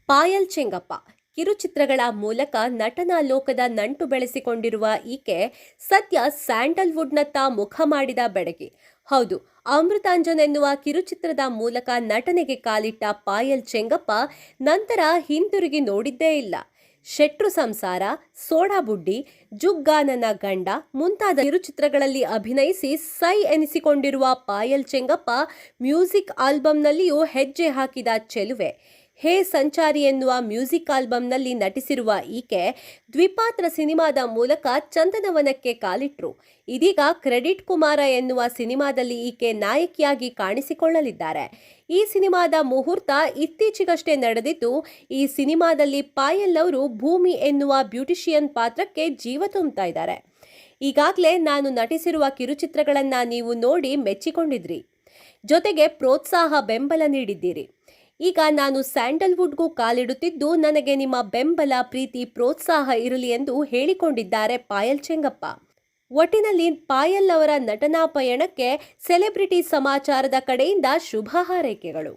ಪಾಯಲ್ ಚೆಂಗಪ್ಪ ಕಿರುಚಿತ್ರಗಳ ಮೂಲಕ ನಟನಾ ಲೋಕದ ನಂಟು ಬೆಳೆಸಿಕೊಂಡಿರುವ ಈಕೆ ಸದ್ಯ ಸ್ಯಾಂಡಲ್ವುಡ್ನತ್ತ ಮುಖ ಮಾಡಿದ ಬೆಡಗಿ. ಹೌದು, ಅಮೃತಾಂಜನ್ ಎನ್ನುವ ಕಿರುಚಿತ್ರದ ಮೂಲಕ ನಟನೆಗೆ ಕಾಲಿಟ್ಟ ಪಾಯಲ್ ಚೆಂಗಪ್ಪ ನಂತರ ಹಿಂತಿರುಗಿ ನೋಡಿದ್ದೇ ಇಲ್ಲ. ಶೆಟ್ರು ಸಂಸಾರ, ಸೋಡಾ ಬುಡ್ಡಿ, ಜುಗ್ಗಾನನ ಗಂಡ ಮುಂತಾದ ಕಿರುಚಿತ್ರಗಳಲ್ಲಿ ಅಭಿನಯಿಸಿ ಸೈ ಎನಿಸಿಕೊಂಡಿರುವ ಪಾಯಲ್ ಚೆಂಗಪ್ಪ ಮ್ಯೂಸಿಕ್ ಆಲ್ಬಂನಲ್ಲಿಯೂ ಹೆಜ್ಜೆ ಹಾಕಿದ ಚೆಲುವೆ. ಹೇ ಸಂಚಾರಿ ಎನ್ನುವ ಮ್ಯೂಸಿಕ್ ಆಲ್ಬಂನಲ್ಲಿ ನಟಿಸಿರುವ ಈಕೆ ದ್ವಿಪಾತ್ರ ಸಿನಿಮಾದ ಮೂಲಕ ಚಂದನವನಕ್ಕೆ ಕಾಲಿಟ್ರು. ಇದೀಗ ಕ್ರೆಡಿಟ್ ಕುಮಾರ ಎನ್ನುವ ಸಿನಿಮಾದಲ್ಲಿ ಈಕೆ ನಾಯಕಿಯಾಗಿ ಕಾಣಿಸಿಕೊಳ್ಳಲಿದ್ದಾರೆ. ಈ ಸಿನಿಮಾದ ಮುಹೂರ್ತ ಇತ್ತೀಚೆಗಷ್ಟೇ ನಡೆದಿದ್ದು, ಈ ಸಿನಿಮಾದಲ್ಲಿ ಪಾಯಲ್ ಅವರು ಭೂಮಿ ಎನ್ನುವ ಬ್ಯೂಟಿಷಿಯನ್ ಪಾತ್ರಕ್ಕೆ ಜೀವ ತುಂಬುತ್ತಾ ಇದ್ದಾರೆ. ಈಗಾಗಲೇ ನಾನು ನಟಿಸಿರುವ ಕಿರುಚಿತ್ರಗಳನ್ನ ನೀವು ನೋಡಿ ಮೆಚ್ಚಿಕೊಂಡಿದ್ರಿ, ಜೊತೆಗೆ ಪ್ರೋತ್ಸಾಹ ಬೆಂಬಲ ನೀಡಿದ್ದೀರಿ. ಈಗ ನಾನು ಸ್ಯಾಂಡಲ್ವುಡ್ಗೂ ಕಾಲಿಡುತ್ತಿದ್ದು, ನನಗೆ ನಿಮ್ಮ ಬೆಂಬಲ, ಪ್ರೀತಿ, ಪ್ರೋತ್ಸಾಹ ಇರಲಿ ಎಂದು ಹೇಳಿಕೊಂಡಿದ್ದಾರೆ ಪಾಯಲ್ ಚೆಂಗಪ್ಪ. ಒಟ್ಟಿನಲ್ಲಿ ಪಾಯಲ್ ಅವರ ನಟನಾ ಪಯಣಕ್ಕೆ ಸೆಲೆಬ್ರಿಟಿ ಸಮಾಚಾರದ ಕಡೆಯಿಂದ ಶುಭ ಹಾರೈಕೆಗಳು.